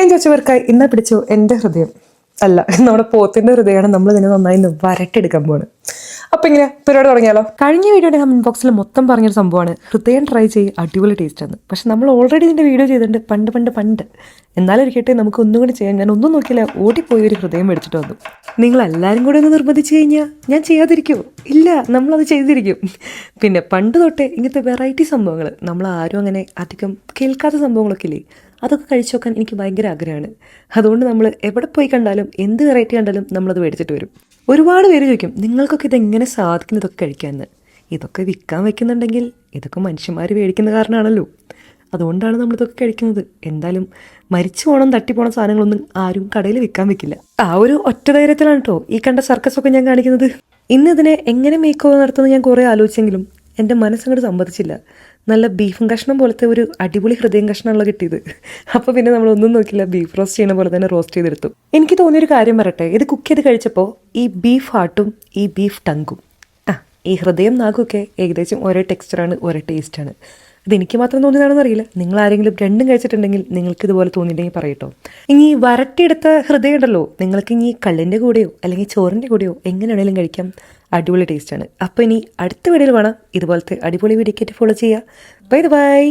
ഹൃദയം ചോദിച്ചവർക്കായി ഇന്ന് പിടിച്ചു എൻ്റെ ഹൃദയം അല്ല, നമ്മുടെ പോത്തിന്റെ ഹൃദയമാണ് നമ്മൾ ഇതിനെ നന്നായി വരട്ടെടുക്കാൻ പോണ്. അപ്പൊ ഇങ്ങനെ പരിപാടി തുടങ്ങിയാലോ. കഴിഞ്ഞ വീഡിയോയുടെ കമന്റ് ബോക്സിൽ മൊത്തം പറഞ്ഞൊരു സംഭവമാണ് ഹൃദയം ട്രൈ ചെയ്ത് അടിപൊളി ടേസ്റ്റ് ആണ്. പക്ഷെ നമ്മൾ ഓൾറെഡി ഇതിന്റെ വീഡിയോ ചെയ്തിട്ടുണ്ട് പണ്ട്. എന്നാലും ഇരിക്കട്ടെ, നമുക്ക് ഒന്നും കൂടി ചെയ്യാൻ. ഞാൻ ഒന്നും നോക്കിയില്ല, ഓടിപ്പോയി ഒരു ഹൃദയം മേടിച്ചിട്ട് വന്നു. നിങ്ങൾ എല്ലാവരും കൂടെ ഒന്ന് നിർബന്ധിച്ചു കഴിഞ്ഞാൽ ഞാൻ ചെയ്യാതിരിക്കുമോ? ഇല്ല, നമ്മളത് ചെയ്തിരിക്കും. പിന്നെ പണ്ട് തൊട്ടേ ഇങ്ങനത്തെ വെറൈറ്റി സംഭവങ്ങൾ, നമ്മൾ ആരും അങ്ങനെ അധികം കേൾക്കാത്ത സംഭവങ്ങളൊക്കെ ഇല്ലേ, അതൊക്കെ കഴിച്ചു നോക്കാൻ എനിക്ക് ഭയങ്കര ആഗ്രഹമാണ്. അതുകൊണ്ട് നമ്മൾ എവിടെ പോയി കണ്ടാലും എന്ത് വെറൈറ്റി കണ്ടാലും നമ്മളത് മേടിച്ചിട്ട് വരും. ഒരുപാട് പേര് ചോദിക്കും നിങ്ങൾക്കൊക്കെ ഇതെങ്ങനെ സാധിക്കും ഇതൊക്കെ കഴിക്കാമെന്ന്. ഇതൊക്കെ വിൽക്കാൻ വെക്കുന്നുണ്ടെങ്കിൽ ഇതൊക്കെ മനുഷ്യന്മാർ മേടിക്കുന്ന കാരണമാണല്ലോ. അതുകൊണ്ടാണ് നമ്മളിതൊക്കെ കഴിക്കുന്നത്. എന്തായാലും മരിച്ചു പോകണം തട്ടിപ്പോണ സാധനങ്ങളൊന്നും ആരും കടയിൽ വിൽക്കാൻ വെക്കില്ല. ആ ഒരു ഒറ്റ ധൈര്യത്തിലാണ് കേട്ടോ ഈ കണ്ട സർക്കസൊക്കെ ഞാൻ കാണിക്കുന്നത്. ഇന്ന് ഇതിനെ എങ്ങനെ മേക്ക് ഓവർ നടത്തുന്നത് ഞാൻ കുറേ ആലോചിച്ചെങ്കിലും എൻ്റെ മനസ്സങ്ങോട്ട് സമ്മതിച്ചില്ല. നല്ല ബീഫും കഷ്ണം പോലത്തെ ഒരു അടിപൊളി ഹൃദയം കഷ്ണമുള്ള കിട്ടിയത്. അപ്പോൾ പിന്നെ നമ്മളൊന്നും നോക്കില്ല, ബീഫ് റോസ്റ്റ് ചെയ്യുന്ന പോലെ തന്നെ റോസ്റ്റ് ചെയ്തെടുത്തു. എനിക്ക് തോന്നിയൊരു കാര്യം പറയട്ടെ, ഇത് കുക്ക് ചെയ്ത് കഴിച്ചപ്പോൾ ഈ ബീഫ് ഹാർട്ടും ഈ ബീഫ് ടങ്കും ഈ ഹൃദയം നാഗുമൊക്കെ ഏകദേശം ഒരേ ടെക്സ്ചറാണ്, ഒരേ ടേസ്റ്റാണ്. അതെനിക്ക് മാത്രം തോന്നിയതാണെന്ന് അറിയില്ല. നിങ്ങൾ ആരെങ്കിലും രണ്ടും കഴിച്ചിട്ടുണ്ടെങ്കിൽ നിങ്ങൾക്ക് ഇതുപോലെ തോന്നിയിട്ടുണ്ടെങ്കിൽ പറയട്ടോ. ഇനി വരട്ടിയെടുത്ത ഹൃദയം ഉണ്ടല്ലോ, നിങ്ങൾക്ക് ഇനി കള്ളിൻ്റെ കൂടെയോ അല്ലെങ്കിൽ ചോറിൻ്റെ കൂടെയോ എങ്ങനെയാണെങ്കിലും കഴിക്കാം. അടിപൊളി ടേസ്റ്റാണ്. അപ്പോൾ ഇനി അടുത്ത വീഡിയോയിൽ വേണം ഇതുപോലത്തെ അടിപൊളി വീഡിയോക്കായിട്ട് ഫോളോ ചെയ്യുക. ബൈ.